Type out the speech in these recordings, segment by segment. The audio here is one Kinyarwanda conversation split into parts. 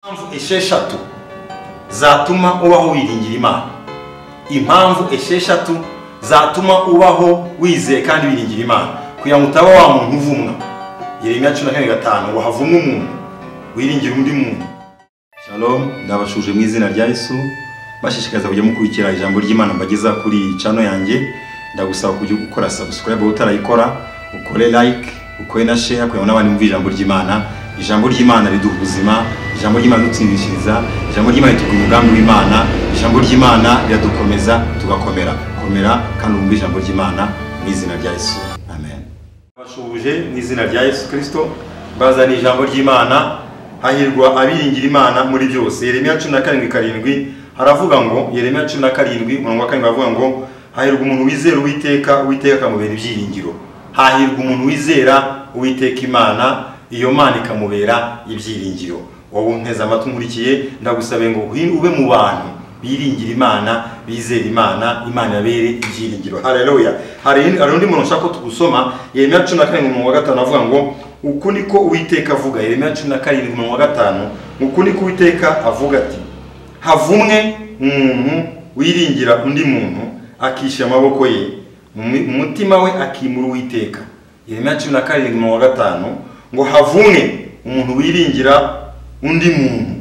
Impamvu esheshatu zatuma ubaho wiringira Imana. Impamvu esheshatu zatuma ubaho wizeye kandi wiringira Imana, kugira ngo utaba wa muntu uvumwa. Yeremiya 14:5 ngo havumwe umuntu wiringira undi muntu. Shalom, ndabashuje mu izina rya Yesu. Bashishikariza kujya mukurikira ijambo ry'Imana mbageza kuri channel yanjye. Ndagusaba kujya gukora subscribe utarayikora, ukore like, ukore na share kugira ngo n'abandi bumve ijambo ry'Imana. Ijambo ry'Imana riduha ubuzima, ijambo ry'Imana dutsindishiriza, ijambo ry'Imana rituguha umugambi w'Imana, ijambo ry'Imana riradukomeza tugakomera. Komera kandi umve ijambo ry'Imana mu izina rya Yesu. Amen. Bashubuje mu izina rya Yesu Kristo, bazana ijambo ry'Imana, hahirwa abiringira Imana muri byose. Yeremiya 17:7 haravuga ngo, Yeremiya 17:7 haravuga ngo hahirwa umuntu wizera Uwiteka, Uwiteka akamubera ibyiringiro. Hahirwa umuntu wizera Uwiteka Imana, iyo Mana ikamubera ibyiringiro. Wowe nteza amatwi nkurikiye, ndagusabe ngo ube mu bantu biringira Imana, bizera Imana, Imana yabere ibyiringiro. Haleluya. Hari undi muntu ushaka ko tugusoma, Yeremiya 14:5 avuga ngo uku niko Uwiteka avuga. Yeremiya 14:5 uku niko Uwiteka avuga ati, havumwe umuntu wiringira undi muntu akishyira amaboko ye, umutima we akimura Uwiteka. Yeremiya 14:5 ngo havumwe umuntu wiringira undi muntu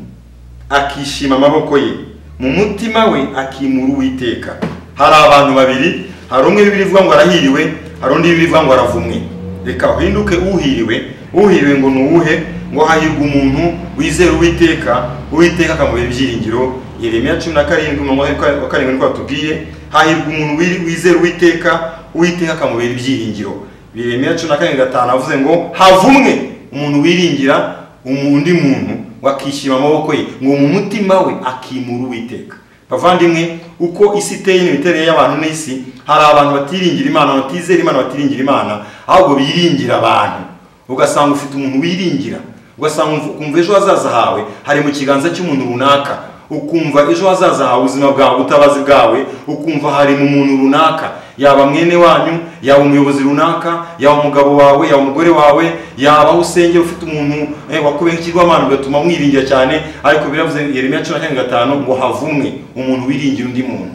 akishima amaboko ye, mu mutima we akimura Uwiteka. Hari abantu babiri, hari umwe Bibiliya ivuga ngo arahiriwe, hari undi Bibiliya ivuga ngo aravumwe. Reka uhinduke uhiriwe. Uhiriwe ngo nuwuhe? Ngo hahirwa umuntu wizera Uwiteka, Uwiteka akamubera ibyiringiro. Yeremiya 17:7 niko atubwiye, hahirwa umuntu wizera Uwiteka, Uwiteka akamubera ibyiringiro. Yeremiya 14:5 avuze ngo havumwe umuntu wiringira undi muntu wakishima amaboko ye, ngo mu mutima we akimura Uwiteka. Bavandimwe, uko isi iteye n'imiterere y'abantu n'isi, hari abantu batiringira Imana, batizera Imana, batiringira Imana, ahubwo biringira abantu. Ugasanga ufite umuntu wiringira, ugasanga ukumva ejo hazaza hawe hari mu kiganza cy'umuntu runaka, ukumva ejo hazaza hawe ubuzima bwawe, ubutabazi bwawe ukumva hari mu muntu runaka, yaba mwene wanyu, yaba umuyobozi runaka, yaba umugabo wawe, yaba umugore wawe, yaba usenge ufite umuntu wakubeye ikigwamana ugatuma mwiringira cyane. Ariko biravuze Yeremiya 14:5 ngo havumwe umuntu wiringira undi muntu.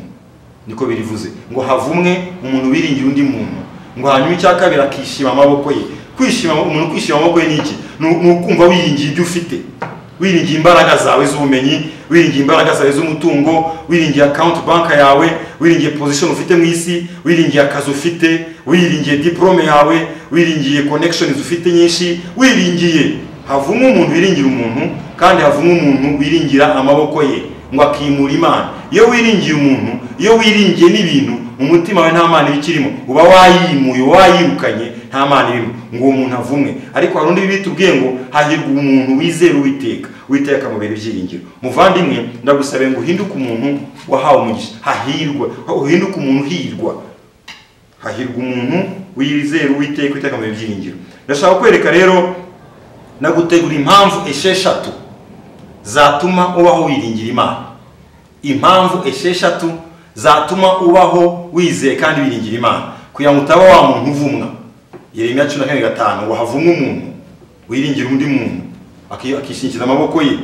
Niko birivuze ngo havumwe umuntu wiringira undi muntu. Ngo hanyuma icyakabira akishima amaboko ye. Kwishima umuntu kwishima amaboko ye niki? Nukumva wiringiye ibyo ufite, wiringiye imbaraga zawe z'ubumenyi, wiringiye imbaraga zawe z'umutungo, wiringiye account bank yawe, wiringiye position ufite mu isi, wiringiye akazi ufite, wiringiye diplome yawe, wiringiye connections ufite nyinshi, wiringiye. Havumwe umuntu wiringira umuntu, kandi havumwe umuntu wiringira amaboko ye ngo akimura Imana. Iyo wiringiye umuntu, iyo wiringiye n'ibintu, mu mutima we nta Mana ibikirimo, uba wayimuye, wayirukanye, nta Mana irimo, ngo uwo muntu avumwe. Ariko hari undi bitubwiye ngo hahirwa umuntu wizera Uwiteka, Uwiteka akamubera ibyiringiro. Muvandimwe, ndagusabe ngo uhinduke umuntu wahawe umugisha. Hahirwa, uhinduke umuntu hirwa. Hahirwa umuntu wizera Uwiteka, Uwiteka akamubera ibyiringiro. Ndashaka kwereka rero nagutegura impamvu esheshatu zatuma ubaho wiringira Imana. Impamvu esheshatu zatuma ubaho wizeye kandi wiringira Imana, kugira ngo utaba wa muntu uvumwa. Yeremiya 14:5 ngo havumwe umuntu wiringira undi muntu akishingiza amaboko ye,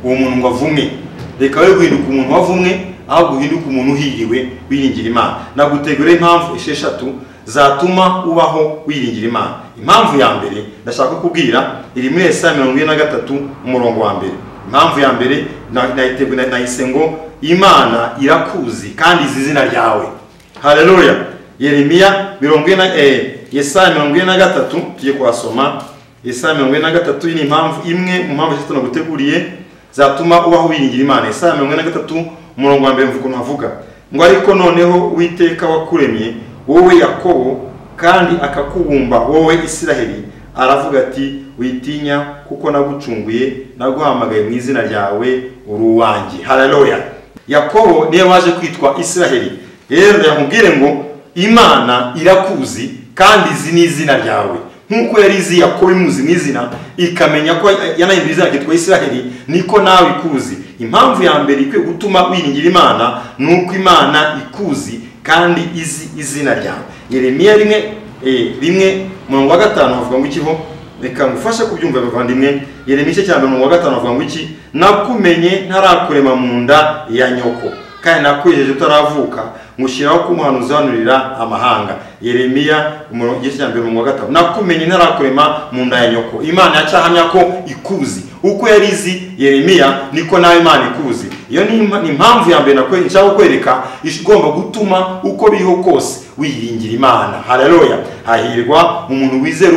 uwo muntu ngo avumwe. Reka we guhinduka umuntu wavumwe, ahubwo guhinduka umuntu uhiriwe wiringira Imana. Nagutegura impamvu esheshatu zatuma ubaho wiringira Imana. Impamvu ya mbere ndashaka kubwira iri muri Yesaya 43:1. Impamvu ya mbere nahise ngo Imana irakuzi kandi izi izina ryawe. Haleluya. Yeremiya 43 Yesaya 43 tugiye kuhasoma. Yesaya 43 ni impamvu imwe mu mpamvu eshatu naguteguriye zatuma ubaho wiringira Imana. Yesaya 43:1 mvugo navuga ngo ariko noneho Uwiteka wakuremye wowe Yakobo kandi akakubumba wowe Isiraheli, aravuga ati witinya kuko nagucunguye, naguhamagaye mu izina ryawe, uri uwanjye. Haleluya. Yakobo niye waje kwitwa Isiraheli. Rero yakubwire ngo Imana irakuzi kandi izi ni izina ryawe. Nkuko yari izi Yakobo imuzi mu izina, ikamenya ko yanahinduye izina ryitwa Isiraheli, niko nawe ikuzi. Impamvu ya mbere ikwiye gutuma wiringira Imana nuko Imana ikuzi kandi izi izina ryawe. Yeremiya 1:5 havuga ngo ikiho reka ngufashe kubyumva bavandimwe. Yeremiya igice cya 5 avuga ngo iki? Nakumenye ntarakurema mu nda ya nyoko, kandi nakwijeje utaravuka ngushyiraho kumuhanuzi hanurira amahanga. Yeremiya igice cya 5 nakumenye ntarakurema mu nda ya nyoko. Imana yacahamya ko ikuzi uko yarizi Yeremiya, niko nawe Imana ikuzi. Iyo ni impamvu ya mbere nakwe nshaka kwereka igomba gutuma uko biriho kose wiringira Imana. Haleluya. Hahirwa umuntu wizera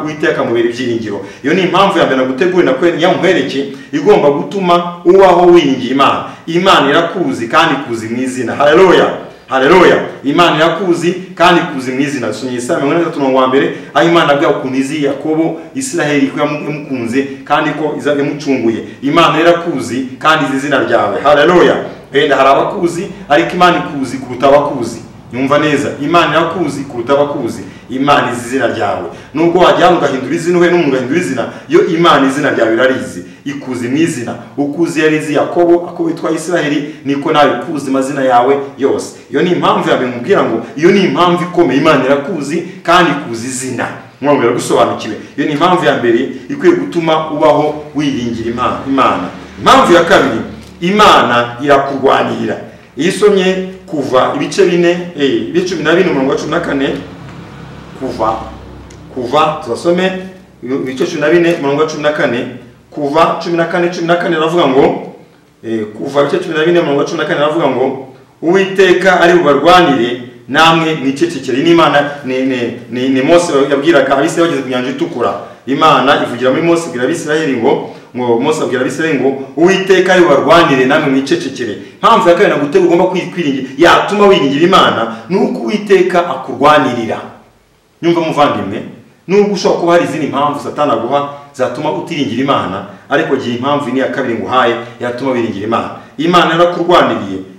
Uwiteka mubera ibyiringiro. Iyo ni impamvu ya mbere nagutegurira yamuhereke igomba gutuma ubaho wiringira Imana. Imana irakuzi kandi ikuzi mu izina. Haleluya. Haleluya. Imana irakuzi kandi ikuzi mu izina. Dusomye Yesaya 43:1 aho Imana abwira ukuntu izi Yakobo Isiraheli ko yamukunze kandi ko izamucunguye. Imana irakuzi kandi izi izina ryawe. Haleluya. Wenda hari abakuzi ariko Imana ikuzi kuruta abakuzi. Nyumva neza, Imana irakuzi kuruta abakuzi. Imana izi izina ryawe. Nubwo wajyana ugahindura izina uhe n'umuntu ugahindura izina, yo Imana izina ryawe irarizi. Ikuzi mu izina. Ukuzi yarizi Yakobo witwa Isiraheli, niko nawe ikuzi amazina yawe yose. Iyo ni impamvu yawe mubwira ngo iyo ni impamvu ikomeye. Imana irakuzi kandi ikuzi izina. Mwongera gusobanukiwe. Iyo ni impamvu ya mbere ikwiye gutuma ubaho wiringira Imana. Impamvu ya kabiri, Imana irakurwanirira. Iyo usomye kuva ibice 12:14 kuva turasome ibice 14:14 kuva 14:14 aravuga ngo kuva ibice 14:14 aravuga ngo Uwiteka ari bubarwanire namwe mwicecekere. N'Imana ni Mose yabwiraga Abisirayeli bageze ku nyanja itukura. Imana ivugira muri Mose abwira Abisirayeli ngo Mose abwira Abisirayeli ngo Uwiteka ari bubarwanire namwe mwicecekere. Mpamvu ya kabiri nagutega ugomba kwiringira yatuma wiringira Imana nuko Uwiteka akurwanirira. Nyumva muvandimwe, nubwo ushobora kuba hari izindi mpamvu Satani aguha zatuma utiringira Imana, ariko gihe impamvu ni ya kabiri nguhaye yatuma wiringira Imana. Imana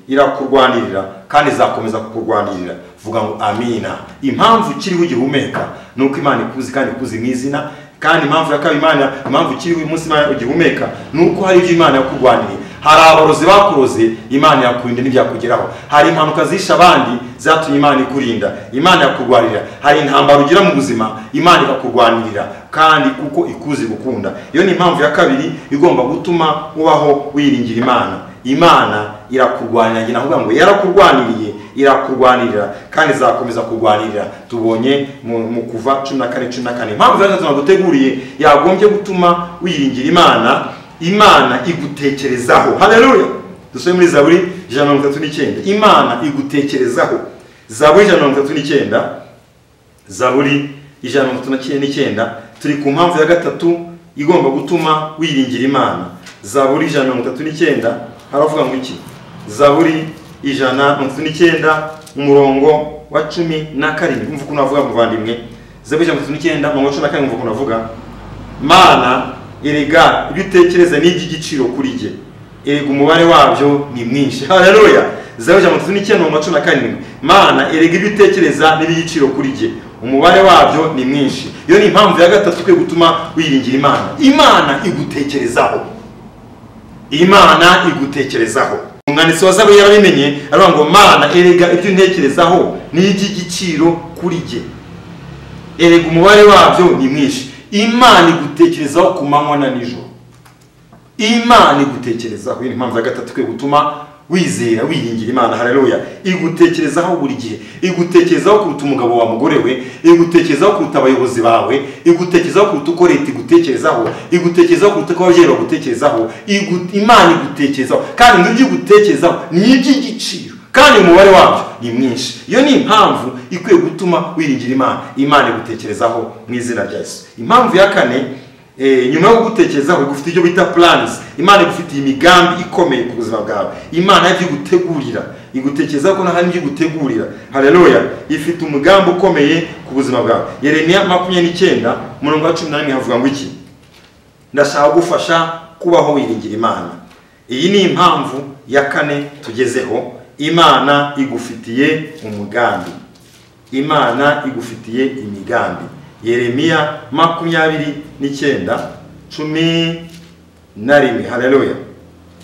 irakurwanirira kandi izakomeza kukurwanirira. Vuga ngo amina. Impamvu kiriho ugihumeka nuko Imana ikuzi kandi ikuzi mu izina. Kandi impamvu ya kabiri impamvu kiriho uyu munsi Imana ugihumeka nuko hari ibyo Imana yakurwaniriye. Hari abarozi bakuroze, Imana yakurinda n'ibyakugeraho. Hari impanuka zisha abandi zatumye Imana ikurinda, Imana yakurwanirira. Hari intambara ugira mu buzima, Imana ikakurwanirira kandi kuko ikuzi gukunda. Iyo ni impamvu ya kabiri igomba gutuma ubaho wiringira Imana. Imana irakurwanirira. Ngira ngo ngo yarakurwaniriye, irakurwanirira kandi izakomeza kurwanirira. Tubonye mu kuva 14:14. Impamvu ya gatatu naguteguriye yagombye gutuma wiringira Imana. Imana igutekerezaho. Haleluya. Dusome muri Zaburi 139. Imana igutekerezaho. Zaburi 139. Zaburi 139. Turi ku mpamvu ya gatatu igomba gutuma wiringira Imana. Zaburi 139 haravuga ngo iki? Zaburi 139 umurongo wa 17. Umva ukuntu avuga muvandimwe. Zaburi 139 umurongo wa 17 umva ukuntu avuga. Mana erega ibyo utekereza ni iby'igiciro kuri jye, erega umubare wabyo ni mwinshi. Haleluya. Zaburi 139 umurongo wa 17. Mana erega ibyo utekereza ni iby'igiciro kuri jye, umubare wabyo ni mwinshi. Iyo ni impamvu ya gatatu kwe gutuma wiringira Imana. Imana igutekerezaho. Imana igutekerezaho. Umwanditsi wa Zaburi yarabimenye aravuga ngo Mana erega ibyo ntekerezaho ni iby'igiciro kuri jye, erega umubare wabyo ni mwinshi. Imana igutekerezaho ku manywa na nijoro. Imana igutekerezaho. Iyo impamvu ya gatatu kwe gutuma wizera wiringira Imana. Haleluya. Igutekerezaho buri gihe. Igutekerezaho kuruta umugabo wa mugore we, igutekerezaho kuruta abayobozi bawe, igutekerezaho kuruta uko leta igutekerezaho, igutekerezaho kuruta uko ababyeyi bagutekerezaho. Imana igutekerezaho kandi ibyo igutekerezaho ni iby'igiciro kandi umubare wabyo ni mwinshi. Iyo ni impamvu ikwiye gutuma wiringira Imana. Imana igutekerezaho mu izina rya Yesu. Impamvu ya kane, nyuma yo gutekerezaho igufite ibyo bita plans. Imana igufitiye imigambi ikomeye ku buzima bwawe. Imana yagiye gutegurira, igutekerezaho ko nahandi ibyo gutegurira. Haleluya. Ifite umugambi ukomeye ku buzima bwawe. Yeremiya 29 umurongo wa 11 havuga ngo iki? Ndashaka gufasha kubaho wiringira Imana. Iyi ni impamvu ya kane tugezeho. Imana igufitiye umugambi. Imana igufitiye imigambi. Yeremiya 29:11. Haleluya.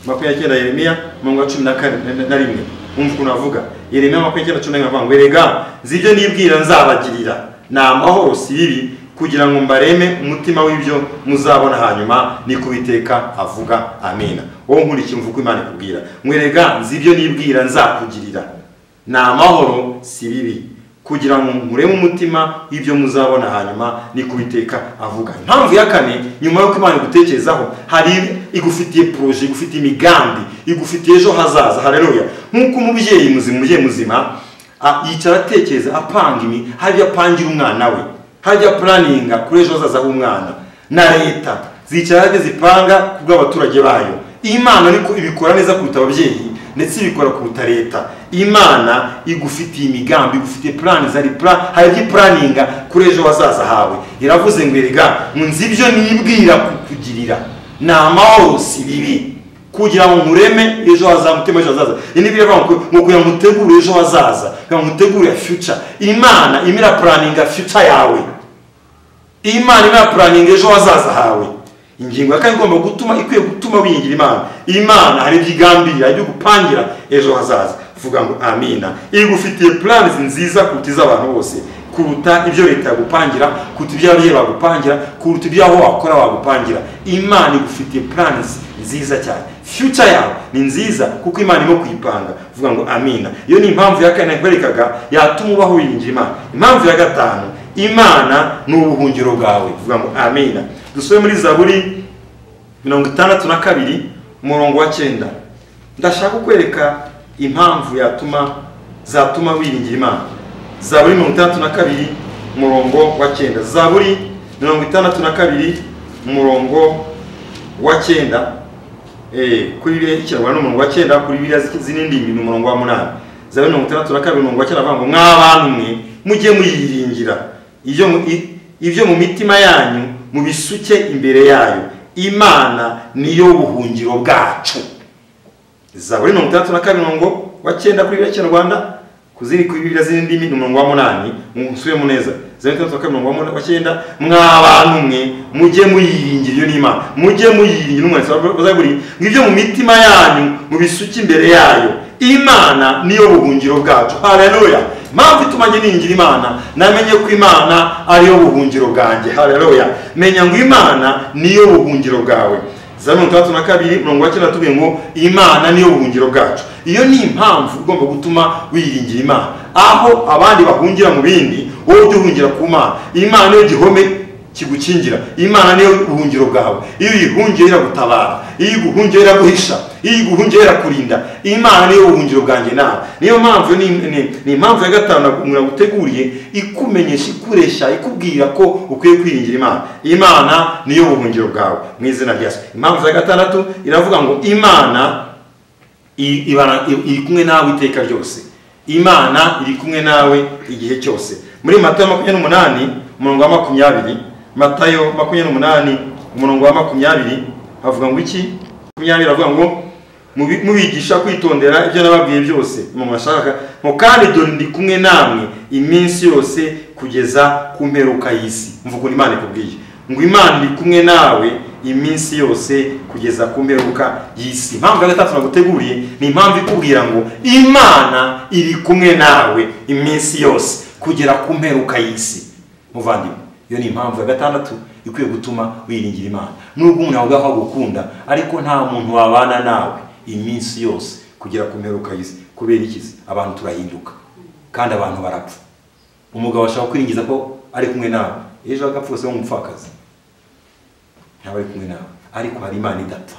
29 Yeremiya 11. Umva ukuntu avuga. Yeremiya 29:11 avuga ngo erega zibyo nibwira nzabagirira ni amahoro si bibi, kugira ngo mbareme umutima w'ibyo muzabona hanyuma ni kubiteka avuga. Amina. Wowe nkurikiye mvuko Imana ikubwira, mwerega nzi ibyo nibwira nzakugirira, ni amahoro si bibi, kugira ngo mureme umutima w'ibyo muzabona hanyuma ni kubiteka avuga. Impamvu ya kane, nyuma yo Imana gutekerezaho, hari igufitiye projet, igufitiye imigambi, igufitiye ejo hazaza. Haleluya. Nkuko umubyeyi muzima yicara atekereza apanga hajya apangira umwana we, hajya planinga kuri ejo hazaza h'umwana, na leta zicara zipanga kubw'abaturage bayo. Imana ariko ibikora neza kuruta ababyeyi, ndetse ibikora kuruta leta. Imana igufitiye imigambi, igufitiye plans, hari planinga kuri ejo hazaza hawe. Iravuze ngo erega nzi ibyo nibwira kukugirira, ni amahoro si bibi, kugira ngo mureme ejo hazaza, mutima ejo hazaza. Ini birava ngo kugira ngo mutegure ejo hazaza, kugira ngo mutegure future. Imana imira planinga future yawe, Imana imira planinga ejo hazaza hawe. Ingingo yakane igomba gutuma, ikwiye gutuma wingira Imana. Imana hari ibyigambira byo gupangira ejo hazaza. Vuga ngo amina. Igufitiye plans nziza kutiza abantu bose, kuruta ibyo leta yagupangira, kuruta ibyo ababyeyi bagupangira, kuruta ibyo aho wakora wagupangira. Imana igufitiye plans nziza cyane. Future yawe ni nziza kuko Imana irimo kuyipanga. Vuga ngo amina. Iyo ni impamvu ya kane nakwerekaga yatuma ubaho wingira Imana. Impamvu ya gatanu, Imana ni ubuhungiro bwawe. Vuga ngo amina. Dusome muri Zaburi 62 umurongo wa 9. Ndashaka kukwereka impamvu zatuma wiringira Imana. Zaburi 62 umurongo wa 9. Zaburi 62 umurongo wa 9. Kuri bibiri ikirwa n'umurongo wa 9, kuri bibiri zinindi ni umurongo wa 8. Zaburi 62 umurongo wa 9 avuga ngo mw'abantu mwe mujye muyiringira, ibyo mu mitima yanyu mubisuke imbere yayo, Imana niyo buhungiro bwacu. Zaburi 62 umurongo wa 9 kuri bibiri cy'Rwanda, kuziri kuri bibiri zinindi ni umurongo wa 8. Musuye muneza. Zaburi 62 umurongo wa 9, mw'abantu mwe mujye muyiringira, iyo ni Imana, mujye muyiringira n'umwese Zaburi, ngibyo mu mitima yanyu mubisuke imbere yayo, Imana niyo buhungiro bwacu. Haleluya. Mpamvu ituma njye ningira Imana, namenye ko Imana ariyo buhungiro bwanjye. Haleluya. Menya ngo Imana niyo buhungiro bwawe. Zaburi 62 umurongo wa 9 tuvuye ngo Imana niyo buhungiro bwacu. Iyo ni impamvu igomba gutuma wiringira Imana. Aho abandi bahungira mu bindi, wowe uhungira ku Mana. Imana niyo gihome kigukingira. Imana niyo buhungiro bwawe. Iyo uyihungiye iragutabara, iyo iguhungiye iraguhisha, iyo iguhungiye irakurinda. Imana niyo buhungiro bwanjye nawe. Niyo mpamvu ni impamvu ya gatanu muraguteguriye, ikumenyesha, ikuresha, ikubwira ko ukwiye kwiringira Imana. Imana niyo buhungiro bwawe mu izina rya Yesu. Impamvu ya gatandatu iravuga ngo Imana iri kumwe nawe iteka ryose. Imana iri kumwe nawe igihe cyose. Muri Matayo 28 umurongo wa 20, Matayo 28 umurongo wa 20 havuga ngo iki? 20 avuga ngo mubigisha kwitondera ibyo nababwiye byose mu mashaka, ngo kandi dore ndi kumwe namwe iminsi yose kugeza ku mperuka y'isi. Mvugo Imana ikubwiye ngo Imana iri kumwe nawe iminsi yose kugeza ku mperuka y'isi. Impamvu ya gatatu naguteguriye ni impamvu ikubwira ngo Imana iri kumwe nawe iminsi yose kugera ku mperuka y'isi. Muvandimwe, iyo ni impamvu ya gatandatu ikwiye gutuma wiringira Imana. Nubwo umuntu yavuga ko agukunda, ariko nta muntu wabana nawe iminsi yose kugera ku mperuka y'isi. Kubera iki? Abantu turahinduka kandi abantu barapfa. Umugabo ashaka kwiringiza ko ari kumwe nawe, ejo agapfuse w'umupfakazi ntawe ari kumwe nawe. Ariko hari Imana idapfa,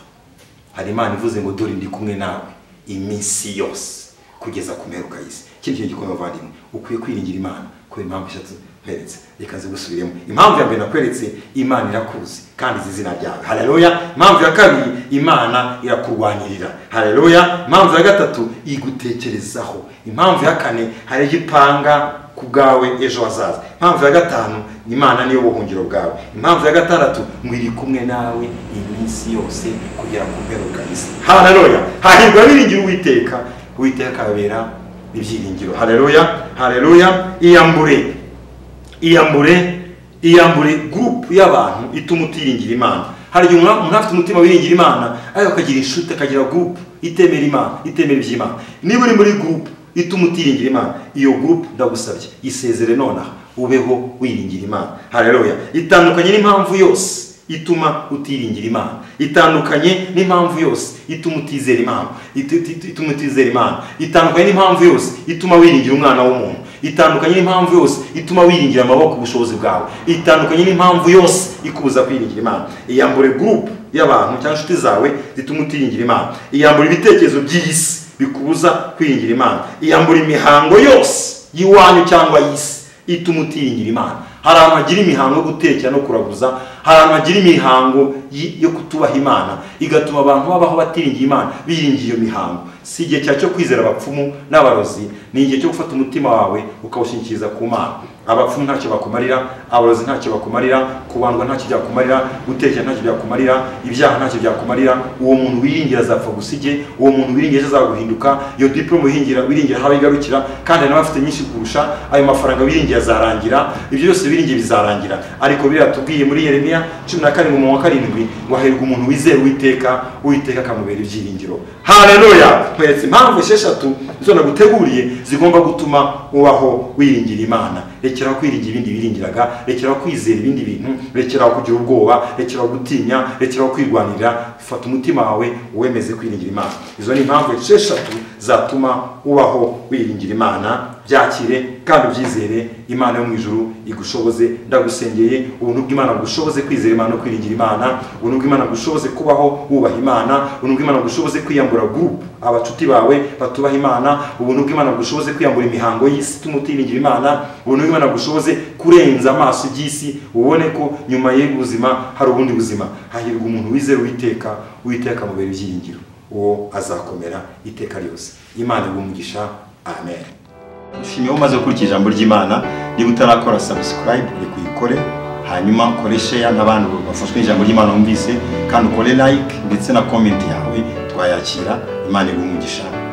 hari Imana ivuze ngo dore ndi kumwe nawe iminsi yose kugeza ku mperuka y'isi. Ikindi kintu gikomeye bavandimwe, ukwiye kwiringira Imana kubera impamvu eshatu nkweretse. Reka zigusubiremo. Impamvu ya mbere nakweretse, Imana irakuzi kandi izi izina ryawe. Haleluya. Impamvu ya kabiri, Imana irakurwanirira. Haleluya. Impamvu ya gatatu, igutekerezaho. Impamvu ya kane, hari igipanga ku bwawe ejo hazaza. Impamvu ya gatanu, Imana niyo buhungiro bwawe. Impamvu ya gatandatu, ngo iri kumwe nawe iminsi yose kugera ku mperuka y'isi. Haleluya. Hahirwa biringira Uwiteka, Uwiteka abera ibyiringiro. Haleluya. Haleluya. Iyambure group y'abantu ituma utiringira Imana. Hari umuntu afite umutima wiringira Imana, ayo akagira inshuti, akagira group itemera Imana, itemera iby'Imana. Niba uri muri group ituma utiringira Imana, iyo group ndagusabye isezere nonaha, ubeho wiringira Imana. Haleluya. Itandukanye n'impamvu yose ituma utiringira Imana, itandukanye n'impamvu yose ituma utizera Imana, ituma utizera Imana, itandukanye n'impamvu yose ituma wiringira umwana w'umuntu, itandukanye n'impamvu yose ituma wiringira amaboko ubushobozi bwawe, itandukanye n'impamvu yose ikubuza kwiringira Imana. Iyambure group y'abantu cyangwa inshuti zawe zituma utiringira Imana, iyambure ibitekerezo by'isi bikubuza kwiringira Imana, iyambure imihango yose y'iwanyu cyangwa y'isi ituma utiringira Imana. Hari abantu bagira imihango yo gutekera no kuraguza, hari abantu bagira imihango yo kutubaha Imana igatuma abantu babaho batiringira Imana, biringiye iyo mihango. Si igihe cyo kwizera abapfumu n'abarozi, ni igihe cyo gufata umutima wawe ukawushingikiriza ku Mana. Abapfumu ntacyo bakumarira, abarozi ntacyo bakumarira, kubandwa ntacyo byakumarira, gutekera ntacyo byakumarira, ibyaha ntacyo byakumarira. Uwo muntu wiringira azapfa gusige, uwo muntu wiringira azaguhinduka, iyo diplome wiringira hawe igarukira, kandi nawe afite nyinshi kurusha, ayo mafaranga wiringira azarangira, ibyo byose wiringiye bizarangira. Ariko biratubwiye muri Yeremiya 17:7 ngo hahirwa umuntu wizera Uwiteka akamubera ibyiringiro. Haleluya. Kwetse impamvu 6 zona guteguriye zigomba gutuma ubaho wiringira Imana. Rekera kwiringira ibindi biringiraga, rekera kwizera ibindi bintu, rekera kugira ubwoba, rekera gutinya, rekera kwirwanira. Fata umutima wawe uwemeze kwiringira Imana. Izo ni impamvu 6 zatuma ubaho wiringira Imana. Byakire kandi ubyizere. Imana yo mu ijuru igushoboze. Ndagusengeye ubuntu bw'Imana bugushoboze kwizera Imana no kwiringira Imana, ubuntu bw'Imana bugushoboze kubaho wubaha Imana, ubuntu bw'Imana bugushoboze kwiyambura group abacuti bawe batubaha Imana, ubuntu bw'Imana bugushoboze kwiyambura imihango y'isi tumutiringira Imana, ubuntu bw'Imana bugushoboze kurenza amaso y'isi ubone ko nyuma y'ubuzima hari ubundi buzima. Hahirwa umuntu wizera Uwiteka mubera ibyiringiro, uwo azakomera iteka ryose. Imana igumugisha. Amen. Ushimiye umaze gukurikira ijambo ry'Imana. Niba utarakora subscribe uri kuyikore, hanyuma ukore share n'abantu bafashwe ijambo ry'Imana bumvise, kandi ukore like ndetse na comment yawe twayakira. Imana igumugisha.